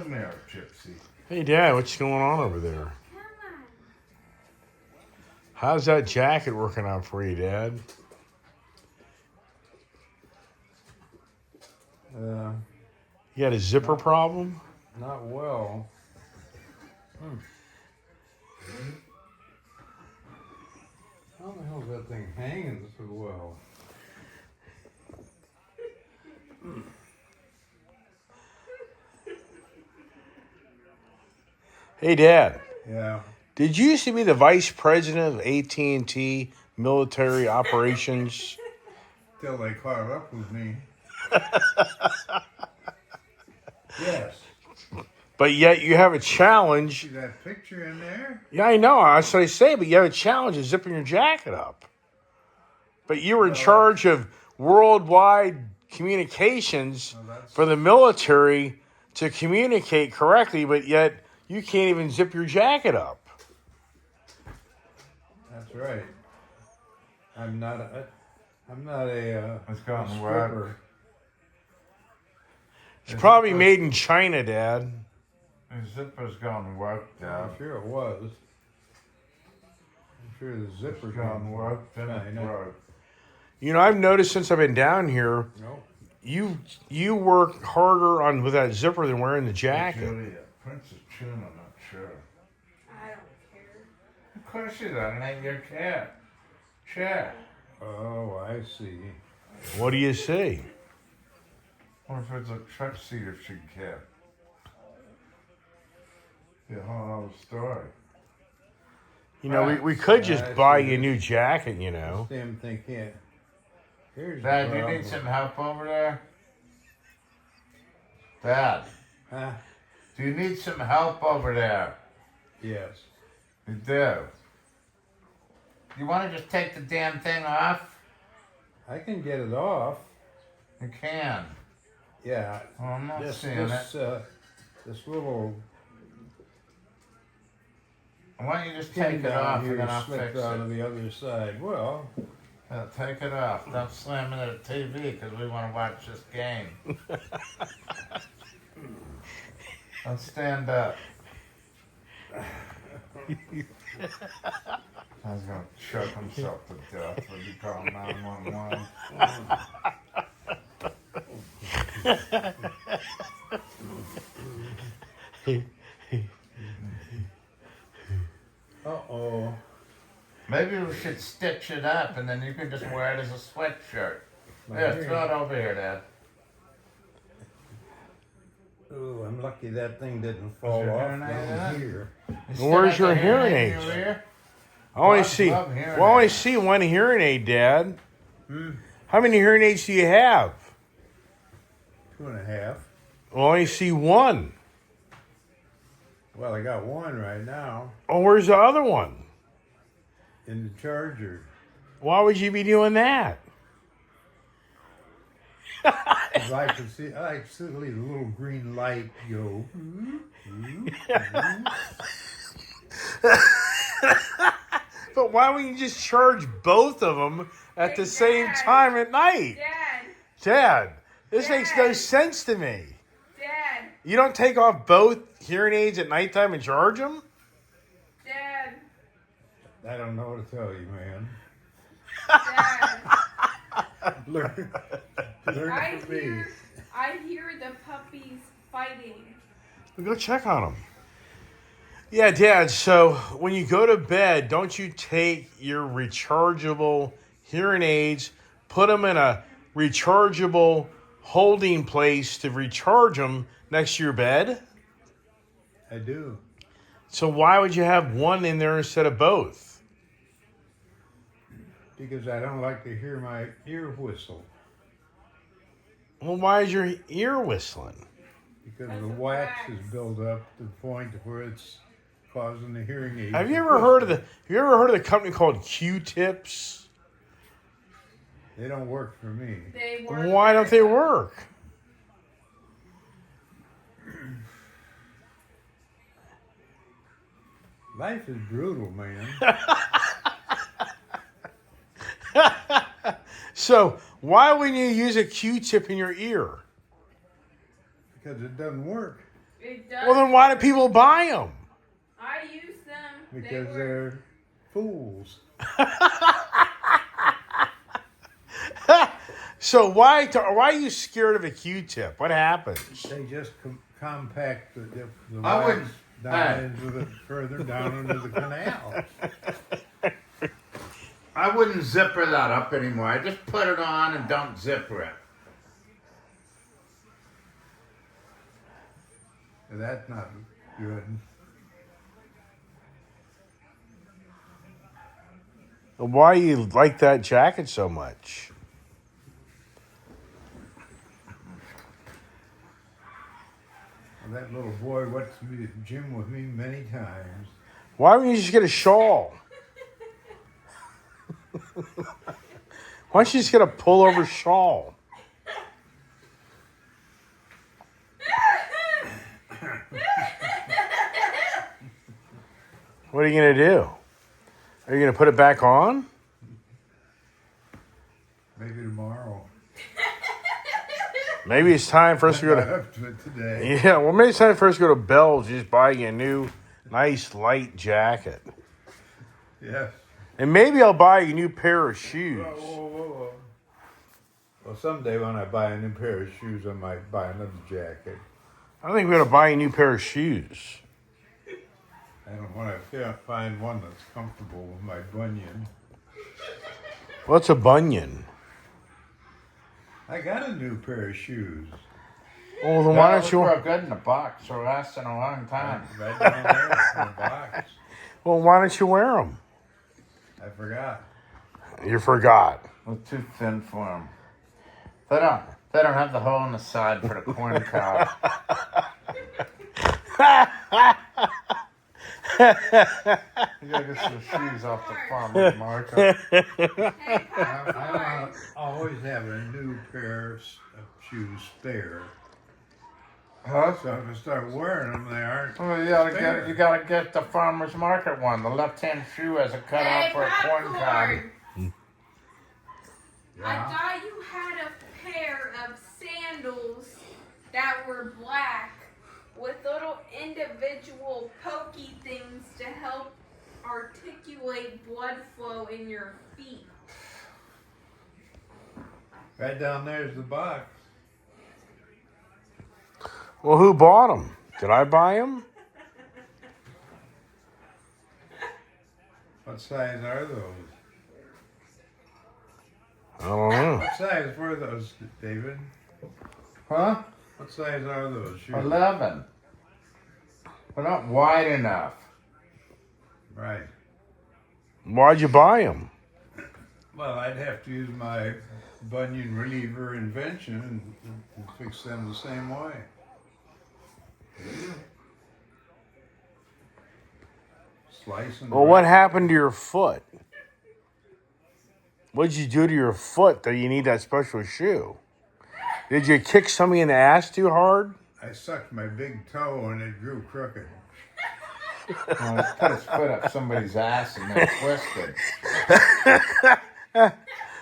Come here, Gypsy. Hey, Dad, what's going on over there? How's that jacket working out for you, Dad? Uh, You got a zipper problem? Not well. How the hell is that thing hanging so well? Hey, Dad, Yeah. did you used to be the vice president of AT&T Military Operations? Till they caught up with me. Yes. But yet you have a challenge. See that picture in there? Yeah, I know. That's what I say. But you have a challenge of zipping your jacket up. But you were in charge of worldwide communications for the military to communicate correctly, but yet you can't even zip your jacket up. That's right. I'm not a It's gotten stripper. It's probably made in China, Dad. The zipper's gone worked I'm out. sure it was. I'm sure the It's zipper's gone worked and I it know. broke. You know, I've noticed since I've been down here, Nope. you work harder on with that zipper than wearing the jacket. Julia, Princess Tuna, not sure. I don't care. Of course you don't. It ain't your cat. Chat. Oh, I see. What do you see? What if it's a truck seat if she cat? The whole other story. You know, we could just I buy see. you a new jacket, you know. Damn thing can't. Here's the Dad, you problem. need some help over there? Dad, Huh? do you need some help over there? Yes. You do. You want to just take the damn thing off? I can get it off. You can. Yeah. Well, I'm not This seeing this this little it. Why don't you just pin take it down off here and then I'll slipped fix out it? of the other side. Well, Yeah, take it off. Don't slam it at the TV because we want to watch this game. Don't stand up. I was going to choke himself to death when you call 911. uh-oh. Maybe we should stitch it up and then you can just wear it as a sweatshirt. My Here, hearing- throw it over here, Dad. Ooh, I'm lucky that thing didn't fall your off hearing aid in down it? here. You still Where's got your the hearing aid in aids? your ear? I only Dogs see love hearing only aids. see one hearing aid, Dad. How many hearing aids do you have? 2.5. I only see one. Well, I got one right now Oh, where's the other one? in the charger. Why would you be doing that? 'Cause I can see the little green light go. But why wouldn't you just charge both of them at the Hey, same Dad. time at night? Dad, Dad, this makes no Dad. sense to me. Dad, You don't take off both hearing aids at nighttime and charge them? Dad, I don't know what to tell you, man. Dad. Learn from me. I hear the puppies fighting. Go check on them. Yeah, Dad, so when you go to bed, don't you take your rechargeable hearing aids, put them in a rechargeable holding place to recharge them next to your bed? I do. So why would you have one in there instead of both? Because I don't like to hear my ear whistle. Well, why is your ear whistling? Because That's the a wax wax. is built up to the point where it's causing the hearing aid. Have to you ever heard of whistle. the company called Q-tips? They don't work for me. They work. Why don't they work? Life is brutal, man. So why wouldn't you use a Q-tip in your ear? Because it doesn't work. It does. Well, then why do people buy them? I use them. Because they're fools. So why are you scared of a Q-tip? What happens? They just compact the I wax wouldn't- down into the further down into the canal. I wouldn't zipper that up anymore. I just put it on and don't zipper it. That's not good. Why do you like that jacket so much? Well, that little boy went to the gym with me many times. Why don't you just get a shawl? Why don't you just get a pullover shawl? What are you going to do? Are you going to put it back on? Maybe tomorrow. Maybe it's time for us to go Not to... up to it today. Yeah, well, maybe it's time for us to go to Bell's, just buy you a new, nice, light jacket. Yes. And maybe I'll buy you a new pair of shoes. Whoa. Well, someday when I buy a new pair of shoes, I might buy another jacket. I think we ought to buy you a new pair of shoes. And when I find one that's comfortable with my bunion, What's a bunion? I got a new pair of shoes. Oh, then why don't Those you... were good in the box. They're lasting a long time. Right down there in the box. Well, why don't you wear them? I forgot. You forgot. They're too thin for them. They don't have the hole in the side for the corn cob. You gotta get some shoes off the farmer's market. Hey, I popcorn. always have a new pair of shoes spare. Huh? So if I start wearing them, they aren't. Well, spare. you gotta get the farmer's market one. The left-hand shoe has a cutout Hey, for a corn cob. popcorn. I Yeah. thought you had a pair of sandals that were black with little individual pokey things to help articulate blood flow in your feet. Right down there's the box. Well, who bought them? Did I buy them? What size are those? I don't know. What size were those, David? Huh? What size are those shoes? 11. They're not wide enough. Right. Why'd you buy them? Well, I'd have to use my bunion reliever invention and fix them the same way. Slice and Well, what happened to your foot? What'd you do to your foot that you need that special shoe? Did you kick somebody in the ass too hard? I sucked my big toe and it grew crooked. Well, he put his foot up somebody's ass and then twisted.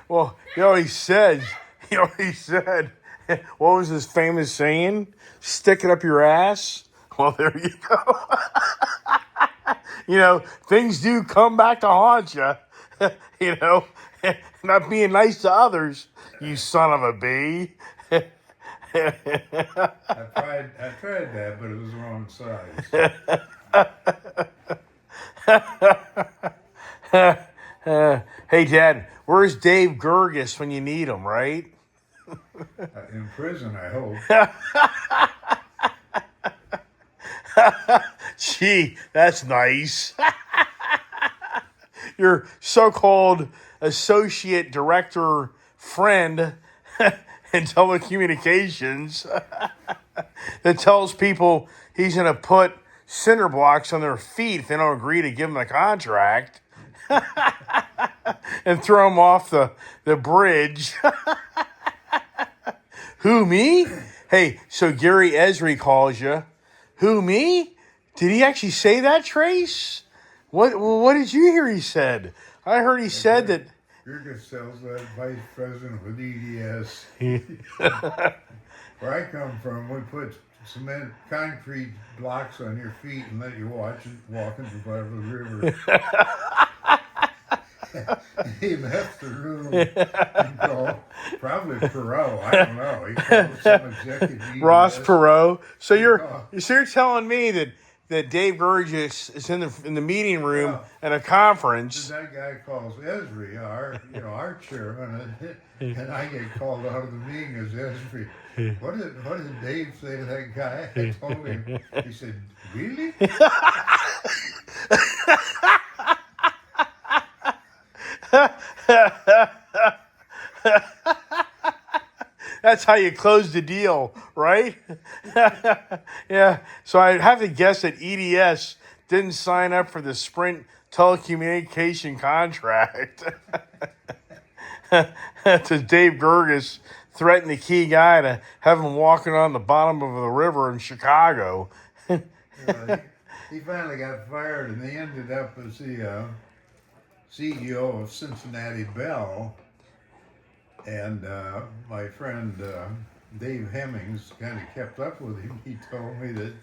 Well, he said, what was his famous saying? Stick it up your ass. Well, there you go. Things do come back to haunt you. Not being nice to others, you son of a bee. I tried that, but it was the wrong size. Hey, Dad, where's Dave Gergis when you need him, right? In prison, I hope. Gee, that's nice. Your so-called associate director friend in telecommunications that tells people he's going to put cinder blocks on their feet if they don't agree to give him a contract and throw him off the bridge. Who, me? Hey, so Gary Esri calls you. Who, me? Did he actually say that, Trace? What did you hear he said? I heard he said that... Gergis sells that vice president with EDS. Where I come from, we put cement concrete blocks on your feet and let you walk into whatever the river. He left the room and called probably Perot. I don't know. He called some executive. Ross EBS. Perot. So you're Oh. telling me that Dave Burgess is in the meeting room Well, at a conference. That guy calls Esri, our chairman, and I get called out of the meeting as Esri. What did Dave say to that guy? I told him. He said, "Really?" That's how you close the deal, right? Yeah. So I have to guess that EDS didn't sign up for the Sprint telecommunication contract. To Dave Gerges threatened the key guy to have him walking on the bottom of the river in Chicago. He finally got fired, and they ended up as the CEO of Cincinnati Bell. And my friend Dave Hemmings kind of kept up with him. He told me that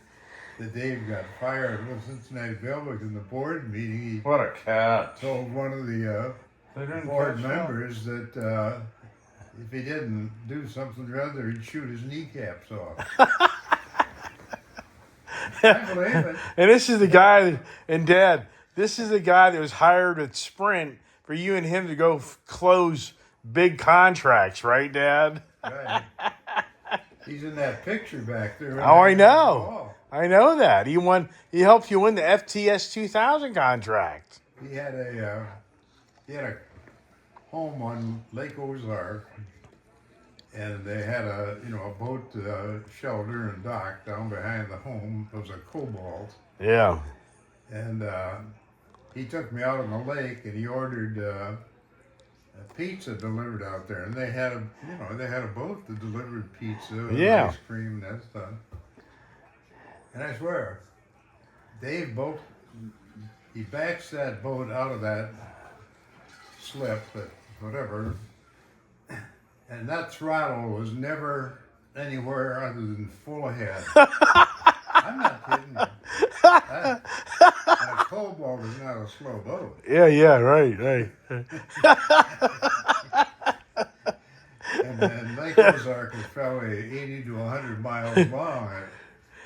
Dave got fired with Cincinnati Bell because in the board meeting he What a cat. told one of the They didn't board catch that. members that if he didn't do something or other, he'd shoot his kneecaps off. I believe it. And this is the guy, and Dad, this is the guy that was hired at Sprint for you and him to go close big contracts, right, Dad? Right. He's in that picture back there. Oh, I know. I know that. He helped you win the FTS 2000 contract. He had a home on Lake Ozark, and they had a boat shelter and dock down behind the home. It was a Cobalt, Yeah. and he took me out on the lake, and he ordered a pizza delivered out there, and they had a boat that delivered pizza and Yeah. ice cream and that stuff. And I swear, he backs that boat out of that slip, but whatever, and that throttle was never anywhere other than full ahead. I'm not kidding you. A Cobalt is not a slow boat. Yeah, right. And then Lake Ozark is probably 80 to 100 miles long.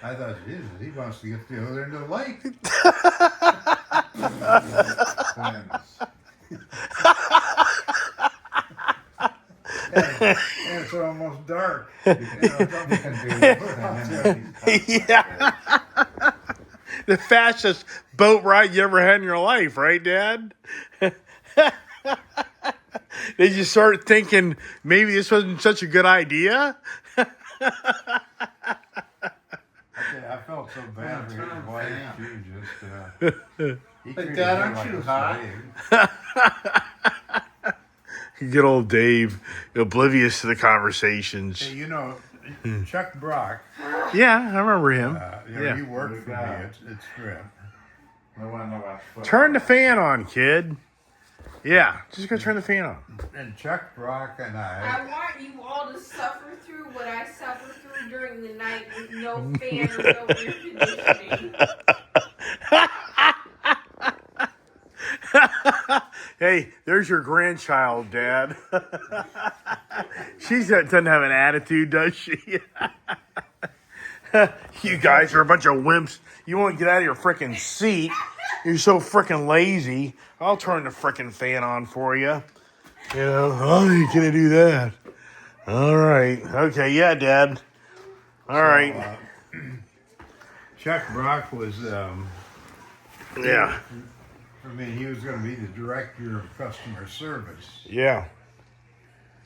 I thought, Jesus, he wants to get to the other end of the lake. And it's almost dark. Yeah. The fastest boat ride you ever had in your life, right, Dad? Did you start thinking maybe this wasn't such a good idea? I felt so bad for his wife. She just, he treated Dad, her aren't like you a hot? slave. Good old Dave, oblivious to the conversations. Hey, Chuck Brock, Yeah, I remember him. he worked for me at Sprint. I want to know about football. Turn the fan on, kid. Yeah, just go turn the fan on. And Chuck Brock and I want you all to suffer through what I suffer through during the night with no fan or no air conditioning. Hey, there's your grandchild, Dad. She doesn't have an attitude, does she? You guys are a bunch of wimps. You won't get out of your frickin' seat. You're so frickin' lazy. I'll turn the frickin' fan on for you. Oh, you gonna do that? All right. Okay, yeah, Dad. All right. Chuck Brock was, Yeah. he was going to be the director of customer service. Yeah.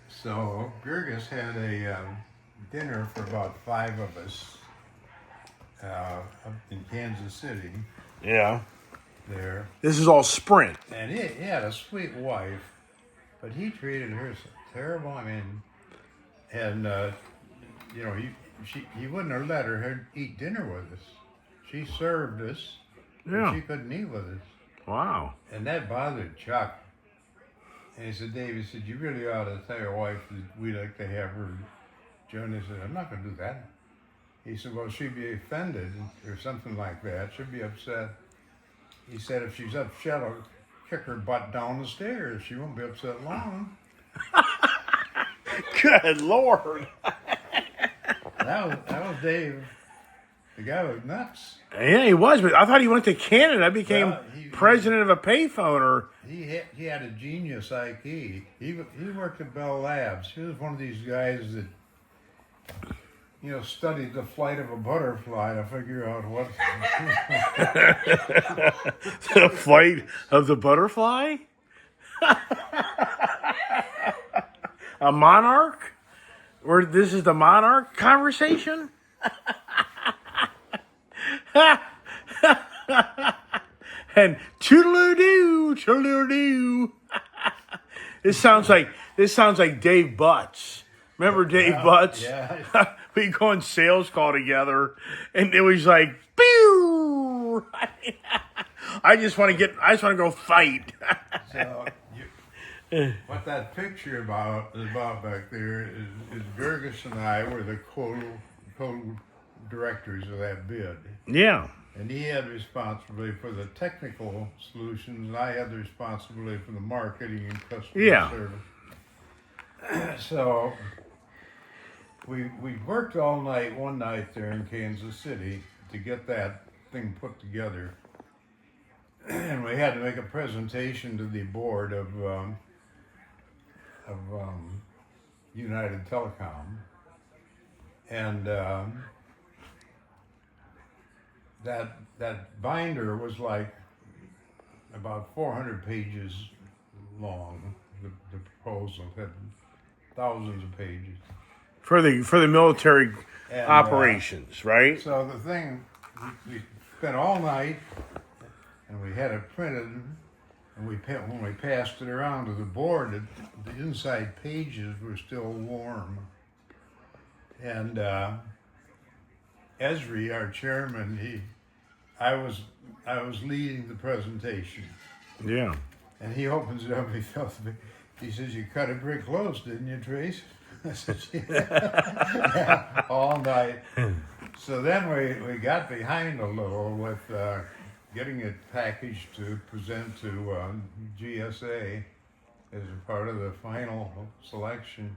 So Gerges had a dinner for about 5 of us up in Kansas City Yeah. there. This is all Sprint. And he had a sweet wife, but he treated her so terrible. I mean, and he wouldn't have let her eat dinner with us. She served us, Yeah. but she couldn't eat with us, Wow. and that bothered Chuck. And he said, "Dave," he said, "you really ought to tell your wife that we'd like to have her join us." I said, "I'm not going to do that." He said, well, she'd be offended or something like that. She'd be upset. He said, if she's upset, I'll kick her butt down the stairs. She won't be upset long. Good Lord. That was Dave. The guy was nuts. Yeah, he was, but I thought he went to Canada, became Well, president of a payphone, or He had a genius IQ. He worked at Bell Labs. He was one of these guys that, studied the flight of a butterfly to figure out what. the flight of the butterfly? A monarch? Or this is the monarch conversation? And toodaloo-doo, toodaloo-doo. This sounds like Dave Butts. Remember Dave Butts? Yeah. We go on sales call together, and it was like, pew! I just want to go fight. So, what that picture is about back there is Gerges and I were the co-directors of that bid. Yeah. And he had responsibility for the technical solutions, and I had the responsibility for the marketing and customer service. So we worked all night one night there in Kansas City to get that thing put together. And we had to make a presentation to the board of United Telecom. And that binder was like about 400 pages long. The proposal had thousands of pages. For the military And, operations, right? So the thing, we spent all night, and we had it printed, and when we passed it around to the board, the inside pages were still warm. And Esri, our chairman, I was leading the presentation, Yeah. and he opens it up. He says, "You cut it pretty close, didn't you, Trace?" I said, "Yeah, all night." So then we got behind a little with getting it packaged to present to GSA as a part of the final selection.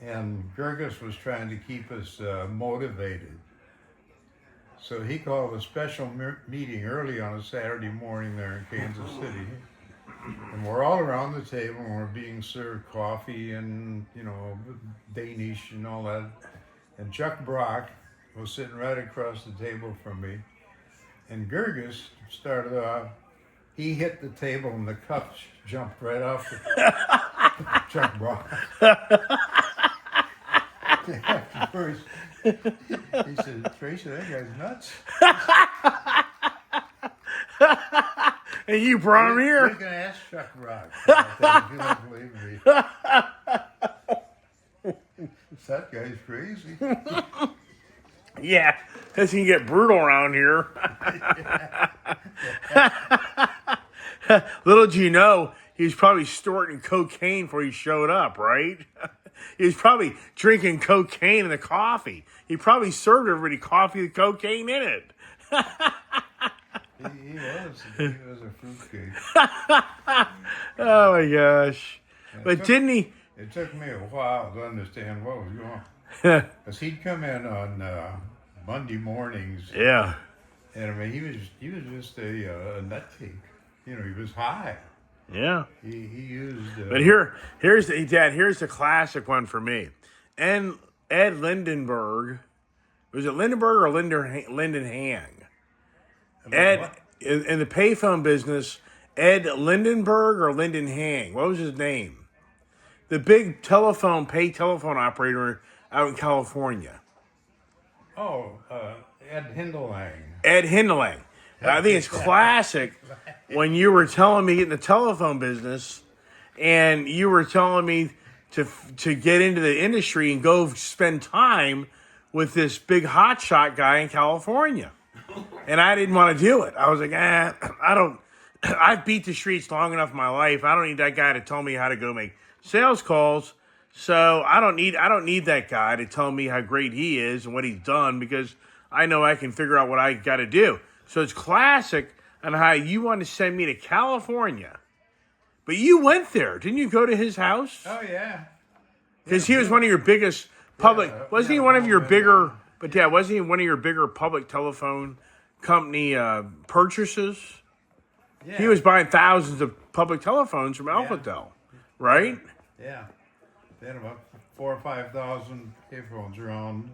And Gerges was trying to keep us motivated. So he called a special meeting early on a Saturday morning there in Kansas City. And we're all around the table and we're being served coffee and, Danish and all that. And Chuck Brock was sitting right across the table from me. And Gerges started off, he hit the table and the cups jumped right off Chuck Brock. At first, he said, "Tracy, that guy's nuts." And you brought him You here. can ask Chuck Brock about that if you don't believe me. That guy's crazy. Yeah. This can get brutal around here. Little do you know, he was probably snorting cocaine before he showed up, right? He was probably drinking cocaine in the coffee. He probably served everybody coffee with cocaine in it. He was a fruitcake. Oh my gosh. But didn't he? It took me a while to understand what was going on. Because he'd come in on Monday mornings, Yeah. and I mean, he was just a nutcake. He was high. Yeah. He used. But here's the classic one for me. And Ed Lindenberg, was it Lindenberg or Linden Hang? Ed, What? in the payphone business, Ed Lindenberg or Linden Hang? What was his name? The big pay telephone operator out in California. Oh, Ed Hindelang. Ed Hindelang. I think it's classic when you were telling me in the telephone business and you were telling me to get into the industry and go spend time with this big hotshot guy in California. And I didn't want to do it. I was like, I've beat the streets long enough in my life. I don't need that guy to tell me how to go make sales calls. So I don't need that guy to tell me how great he is and what he's done because I know I can figure out what I got to do. So it's classic on how you want to send me to California. But you went there. Didn't you go to his house? Oh yeah. Because he was one of your biggest public. Yeah, wasn't he yeah, one of your well, bigger? But yeah, wasn't he one of your bigger public telephone company purchases? Yeah. He was buying thousands of public telephones from Alcatel, right? Yeah. They had about 4,000 or 5,000 payphones around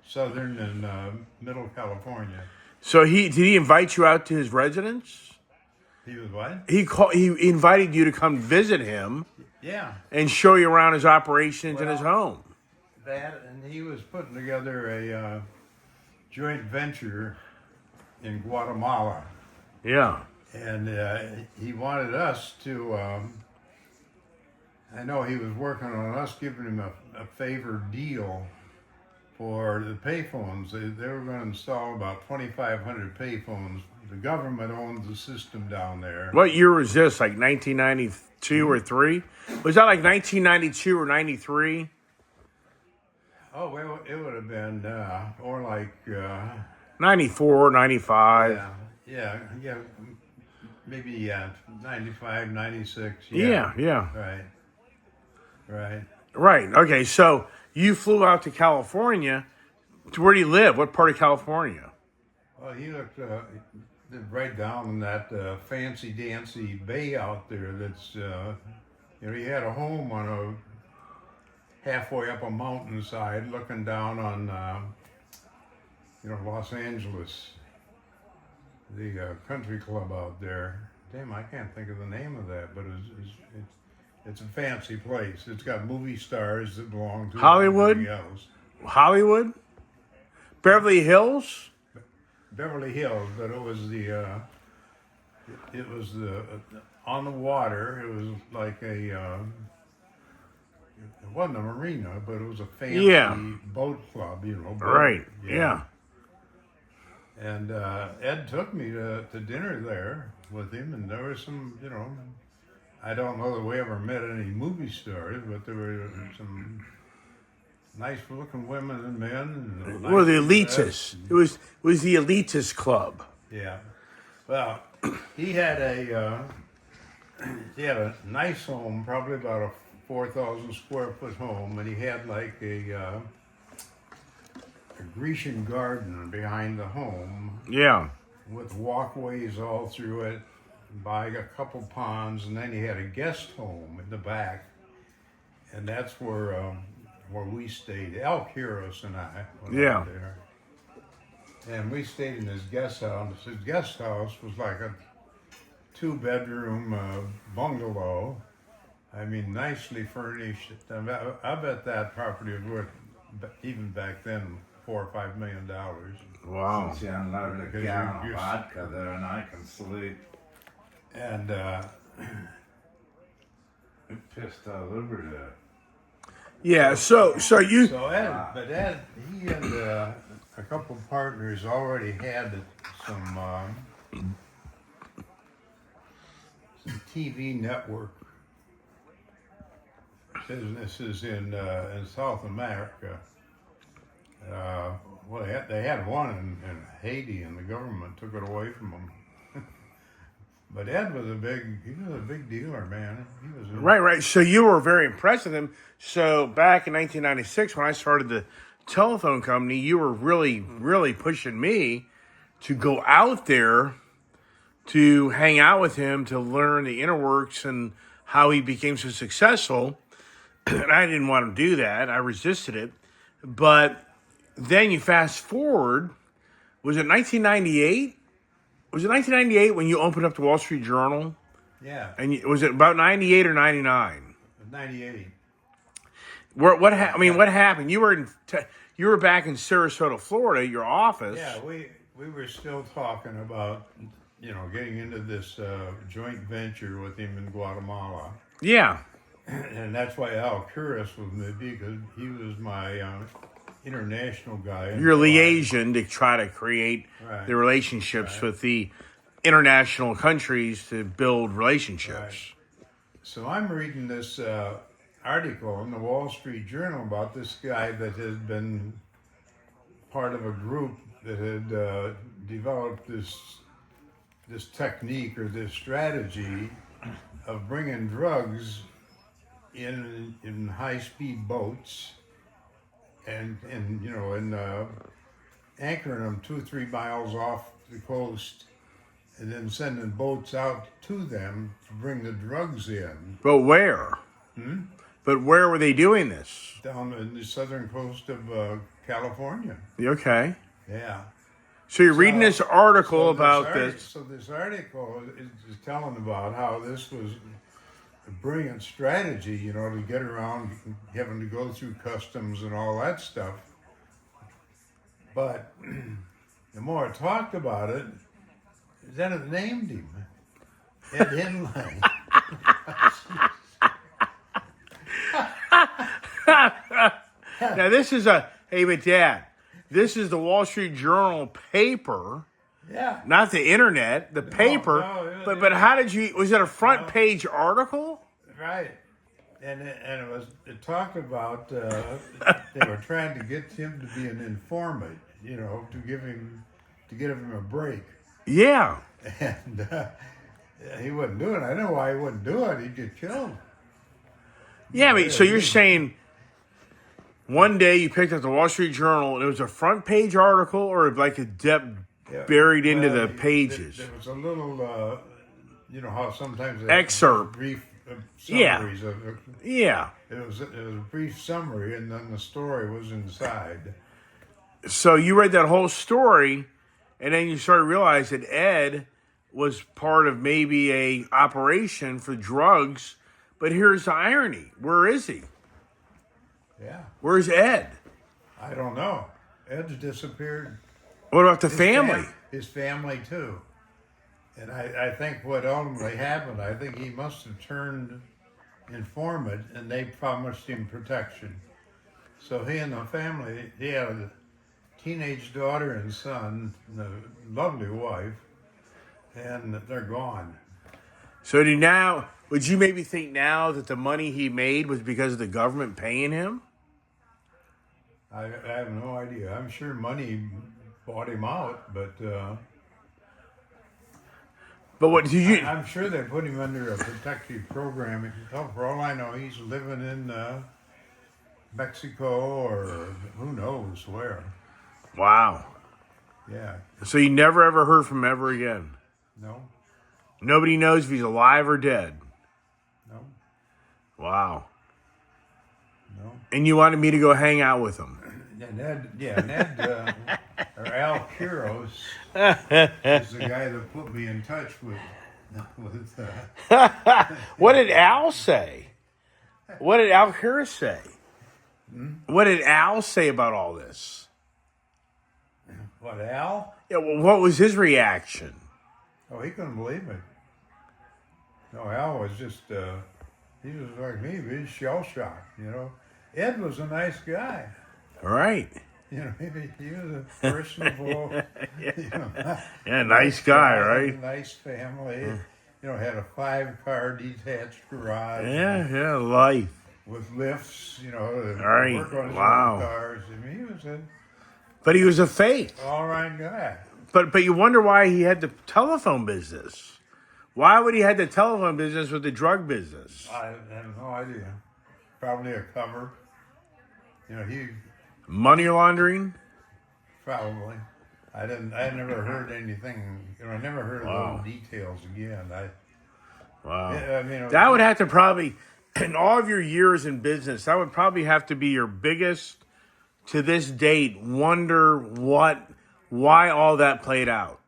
Southern and Middle California. So did he invite you out to his residence? He was what? He invited you to come visit him Yeah. and show you around his operations and his Well, home. That, and he was putting together a joint venture in Guatemala. Yeah. And he wanted us to, I know he was working on us giving him a favored deal for the payphones. They were going to install about 2,500 payphones. The government owns the system down there. What year was this? Like 1992 or 3? Was that like 1992 or 93? Oh, well, it would have been more like 94, 95. yeah, maybe 95, 96. Yeah. Right. Right. Okay. So you flew out to California. Where do you live? What part of California? Well, he looked right down in that fancy dancy bay out there. That's he had a home on a halfway up a mountainside, looking down on Los Angeles, the country club out there. Damn, I can't think of the name of that, but it's a fancy place. It's got movie stars that belong to Hollywood? everybody else. Hollywood? Beverly Hills? Beverly Hills, but it was on the water. It was like it wasn't a marina, but it was a fancy boat club, boat, Right. Yeah. And Ed took me to dinner there with him, and there was some, I don't know that we ever met any movie stars, but there were some nice-looking women and men. And Well, the nice elitists. It was the elitist club. Yeah. Well, he had a nice home, probably about a 4,000 square foot home, and he had like a Grecian garden behind the home Yeah. with walkways all through it, by a couple ponds, and then he had a guest home in the back, and that's where we stayed. Al Quiros and I went out there. And we stayed in his guest house. His guest house was like a 2-bedroom bungalow. I mean, nicely furnished. I bet that property was worth, even back then, $4 or $5 million. Wow. Since you unloaded a Because gallon you're- of vodka there, and I can sleep. And It pissed all over there. Yeah. So you. so Ed, he and a couple partners already had some TV network businesses in South America. Well, they had one in Haiti, and the government took it away from them. But Ed was a big dealer, man. He was Right. So you were very impressed with him. So back in 1996, when I started the telephone company, you were really, really pushing me to go out there to hang out with him, to learn the inner works and how he became so successful. And I didn't want to do that. I resisted it. But then you fast forward, was it 1998? Was it 1998 when you opened up the Wall Street Journal? Yeah, And was it about 98 or 99? 98. What happened? You were back in Sarasota, Florida, your office. Yeah, we were still talking about, getting into this joint venture with him in Guatemala. Yeah. And that's why Al Quiros was with me, because he was my international guy. Your liaison to try to create Right. the relationships with the international countries to build relationships. So I'm reading this article in the Wall Street Journal about this guy that had been part of a group that had developed this technique or this strategy of bringing drugs in high-speed boats and anchoring them 2-3 miles off the coast, and then sending boats out to them to bring the drugs in. But where? But where were they doing this? Down in the southern coast of California. Okay. Yeah. So you're reading this article about this. So this article is telling about how this was a brilliant strategy, to get around having to go through customs and all that stuff. But the more I talked about it, then it named him Ed Hinley. Now this is but Dad, this is the Wall Street Journal paper, Yeah. not the internet, the paper. no, but how did you, was it a front page article? Right. And it talked about they were trying to get him to be an informant, to give him a break. Yeah. And he wouldn't do it. I know why he wouldn't do it. He'd get killed. Yeah, but so you're saying one day you picked up the Wall Street Journal and it was a front page article or like a depth buried into the pages? There was a little, how sometimes they Excerpt. brief Yeah. summaries of it. Yeah. It was a brief summary, and then the story was inside. So you read that whole story and then you started to realize that Ed was part of maybe a operation for drugs. But here's the irony. Where is he? Yeah. Where's Ed? I don't know. Ed's disappeared. What about the family? His family, too. And I think what ultimately happened, I think he must have turned informant, and they promised him protection. So he and the family, he had a teenage daughter and son, and a lovely wife, and they're gone. So would you maybe think now that the money he made was because of the government paying him? I have no idea. I'm sure money bought him out, but what did you? I'm sure they put him under a protective program. For all I know, he's living in Mexico or who knows where. Wow. Yeah. So you never ever heard from him ever again? No. Nobody knows if he's alive or dead? No. Wow. No. And you wanted me to go hang out with him? Ned, or Al Quiros is the guy that put me in touch with What did Al say? What did Al Quiros say? What did Al say about all this? what, Al? Yeah, well, what was his reaction? Oh, he couldn't believe it. No, Al was just, he was like me, he was shell-shocked, Ed was a nice guy. All right. He was a personable, Yeah, nice guy, right? Nice family. Had a 5-car detached garage. Yeah, life. With lifts, to Right. work on his Wow. own cars. I mean, he was an But he was a fake. all-right guy. But you wonder why he had the telephone business. Why would he have the telephone business with the drug business? I have no idea. Probably a cover. He Money laundering? probably. I never heard anything. I never heard of those details again. Wow. I mean, That would have to probably, in all of your years in business, that would probably have to be your biggest, to this date, wonder why all that played out.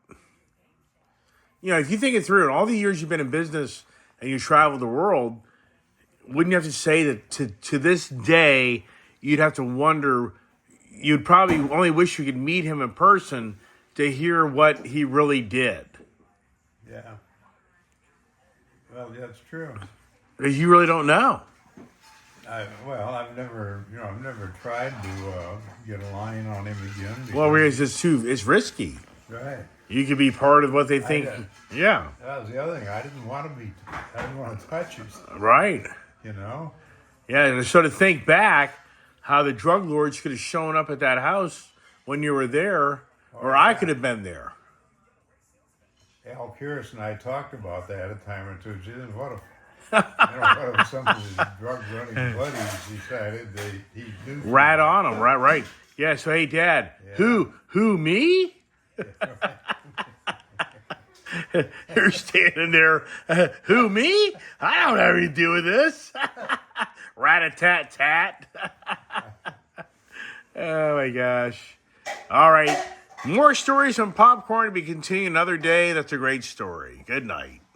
If you think it through, in all the years you've been in business and you travel the world, wouldn't you have to say that to this day, you'd have to wonder, you'd probably only wish you could meet him in person to hear what he really did. yeah. Well, that's true. Because you really don't know. I've never tried to get a line on him again. Well, it's risky. Right. You could be part of what they think. Yeah. That was the other thing. I didn't want to touch it. Right. Yeah, so to think back, how the drug lords could have shown up at that house when you were there, or I could have been there. Al Pierce and I talked about that a time or two. Gee, what if, what if some of his drug running buddies decided he'd do something? Right on them, right. Yeah, so hey, Dad, Yeah. who, me? You're standing there, who, me? I don't have anything to do with this. Rat-a-tat-tat. Oh, my gosh. All right. More stories from Popcorn to be continued another day. That's a great story. Good night.